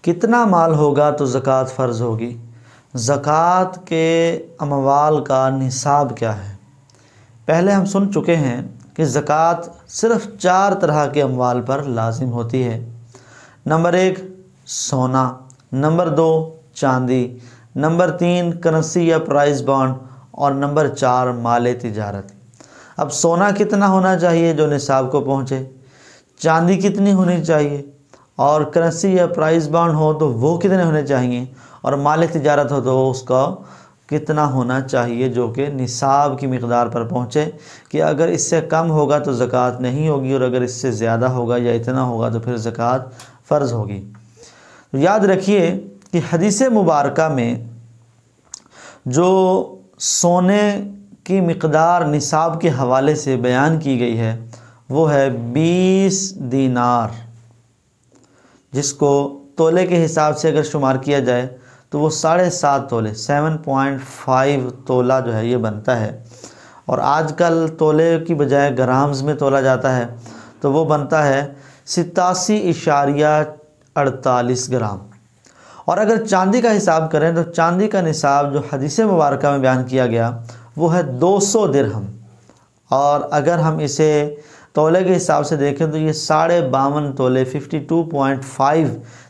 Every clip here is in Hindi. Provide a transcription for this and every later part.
कितना माल होगा तो ज़कात फ़र्ज़ होगी? ज़कात के अमवाल का निसाब क्या है? पहले हम सुन चुके हैं कि ज़कात सिर्फ़ 4 तरह के अमवाल पर लाजिम होती है। नंबर 1 सोना, नंबर 2 चांदी, नंबर 3 करेंसी या प्राइस बॉन्ड और नंबर 4 माल तिजारत। अब सोना कितना होना चाहिए जो निसाब को पहुँचे, चांदी कितनी होनी चाहिए और करेंसी या प्राइस बॉन्ड हो तो वो कितने होने चाहिए और माल तिजारत हो तो उसका कितना होना चाहिए जो कि निसाब की मिक़दार पर पहुँचे, कि अगर इससे कम होगा तो ज़कात नहीं होगी और अगर इससे ज़्यादा होगा या इतना होगा तो फिर ज़कात फ़र्ज़ होगी। तो याद रखिए कि हदीस मुबारका में जो सोने की मिक़दार निसाब के हवाले से बयान की गई है वो है 20 दीनार, जिसको तोले के हिसाब से अगर शुमार किया जाए तो वो 7.5 तोले 7.5 तोला जो है ये बनता है। और आजकल तोले की बजाय ग्राम्स में तोला जाता है तो वो बनता है 87.48 ग्राम। और अगर चांदी का हिसाब करें तो चांदी का निसाब जो हदीस मुबारका में बयान किया गया वो है 200 दिरहम। और अगर हम इसे तोले के हिसाब से देखें तो ये 52.5 तोले 52.5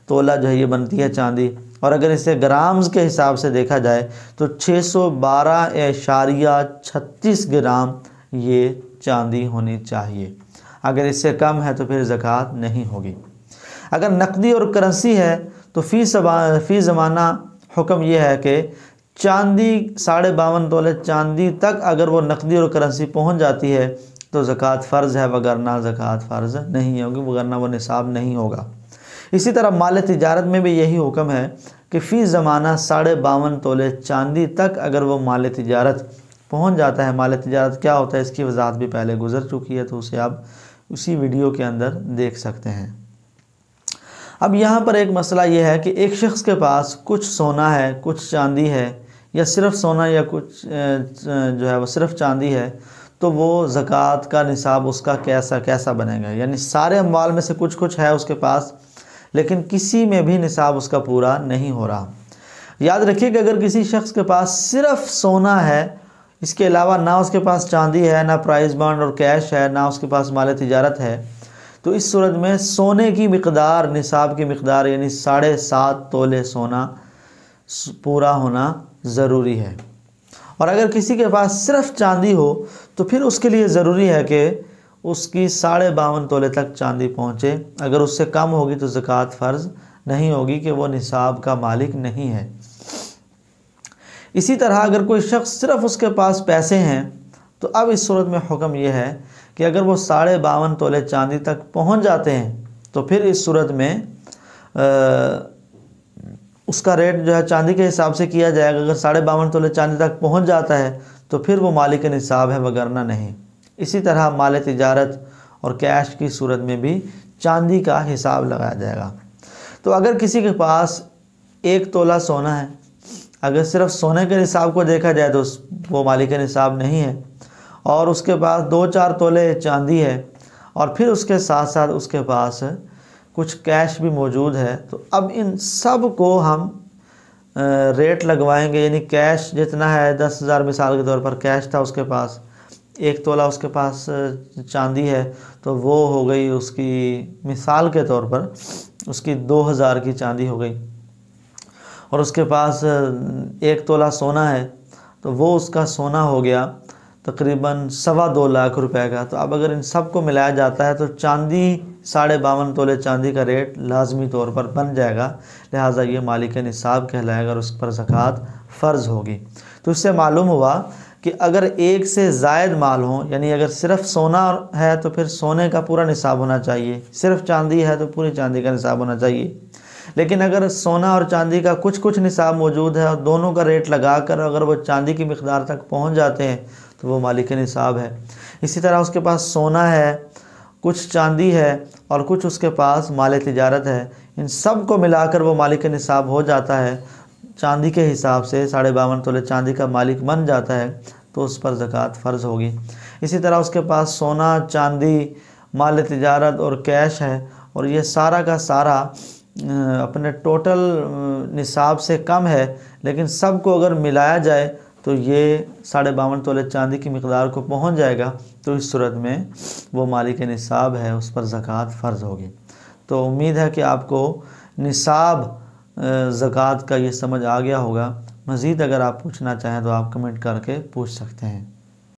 तोला जो है ये बनती है चांदी। और अगर इसे ग्राम्स के हिसाब से देखा जाए तो 612.36 ग्राम ये चांदी होनी चाहिए। अगर इससे कम है तो फिर ज़कात नहीं होगी। अगर नकदी और करेंसी है तो फ़ी ज़माना हुक्म यह है कि चांदी 52.5 तोले चांदी तक अगर वो नकदी और करेंसी पहुंच जाती है तो ज़कात फ़र्ज़ है, वगरना ज़कात फ़र्ज़ नहीं होगी, वगरना वो निसाब नहीं होगा। इसी तरह माल तिजारत में भी यही हुक्म है कि फ़ी ज़माना 52.5 तोले चांदी तक अगर वो माल तिजारत पहुंच जाता है। माल तिजारत क्या होता है इसकी वजाहत भी पहले गुजर चुकी है, तो उसे आप उसी वीडियो के अंदर देख सकते हैं। अब यहाँ पर एक मसला ये है कि एक शख्स के पास कुछ सोना है, कुछ चांदी है, या सिर्फ़ सोना या कुछ जो है वो सिर्फ़ चांदी है, तो वो ज़कात का निसाब उसका कैसा बनेगा। यानी सारे अमवाल में से कुछ कुछ है उसके पास, लेकिन किसी में भी निसाब उसका पूरा नहीं हो रहा। याद रखिए कि अगर किसी शख्स के पास सिर्फ़ सोना है, इसके अलावा ना उसके पास चांदी है, ना प्राइस बॉन्ड और कैश है, ना उसके पास माल तिजारत है, तो इस सूरत में सोने की मिक़दार निसाब की मिक़दार यानी 7.5 तोले सोना पूरा होना ज़रूरी है। और अगर किसी के पास सिर्फ़ चांदी हो तो फिर उसके लिए ज़रूरी है कि उसकी 52.5 तोले तक चांदी पहुँचे। अगर उससे कम होगी तो ज़कात फ़र्ज़ नहीं होगी कि वो निसाब का मालिक नहीं है। इसी तरह अगर कोई शख्स सिर्फ़ उसके पास पैसे हैं तो अब इस सूरत में हुक्म यह है कि अगर वो 52.5 तोले चांदी तक पहुँच जाते हैं तो फिर इस सूरत में उसका रेट जो है चांदी के हिसाब से किया जाएगा। अगर 52.5 तोले चांदी तक पहुंच जाता है तो फिर वो मालिक निसाब है, वगरना नहीं। इसी तरह माल तिजारत और कैश की सूरत में भी चांदी का हिसाब लगाया जाएगा। तो अगर किसी के पास 1 तोला सोना है, अगर सिर्फ सोने के निसाब को देखा जाए तो वो मालिक निसाब नहीं है, और उसके पास 2-4 तोले चांदी है और फिर उसके साथ साथ उसके पास कुछ कैश भी मौजूद है, तो अब इन सब को हम रेट लगवाएंगे। यानी कैश जितना है 10,000 मिसाल के तौर पर कैश था उसके पास, 1 तोला उसके पास चांदी है, तो वो हो गई उसकी मिसाल के तौर पर उसकी 2,000 की चांदी हो गई। और उसके पास 1 तोला सोना है तो वो उसका सोना हो गया तकरीबन 2.25 लाख रुपए का। तो अब अगर इन सब को मिलाया जाता है तो चांदी 52.5 तोले चांदी का रेट लाजमी तौर पर बन जाएगा, लिहाजा ये मालिक निसाब कहलाएगा और उस पर ज़कात फ़र्ज़ होगी। तो इससे मालूम हुआ कि अगर एक से ज़ायद माल हो, यानी अगर सिर्फ़ सोना है तो फिर सोने का पूरा निसाब होना चाहिए, सिर्फ़ चांदी है तो पूरी चांदी का निसाब होना चाहिए। लेकिन अगर सोना और चांदी का कुछ कुछ निसाब मौजूद है और दोनों का रेट लगाकर अगर वो चांदी की मिक़दार तक पहुंच जाते हैं तो वो मालिक निसाब है। इसी तरह उसके पास सोना है, कुछ चांदी है और कुछ उसके पास माल तिजारत है, इन सब को मिलाकर वो मालिक निसाब हो जाता है। चांदी के हिसाब से 52.5 तोले चांदी का मालिक बन जाता है तो उस पर ज़कात फ़र्ज़ होगी। इसी तरह उसके पास सोना, चांदी, माल तिजारत और कैश है और ये सारा का सारा अपने टोटल निसाब से कम है, लेकिन सबको अगर मिलाया जाए तो ये 52.5 तोले चांदी की मिकदार को पहुंच जाएगा, तो इस सूरत में वो मालिक निसाब है, उस पर ज़कात फ़र्ज़ होगी। तो उम्मीद है कि आपको निसाब ज़कात का ये समझ आ गया होगा। मज़ीद अगर आप पूछना चाहें तो आप कमेंट करके पूछ सकते हैं।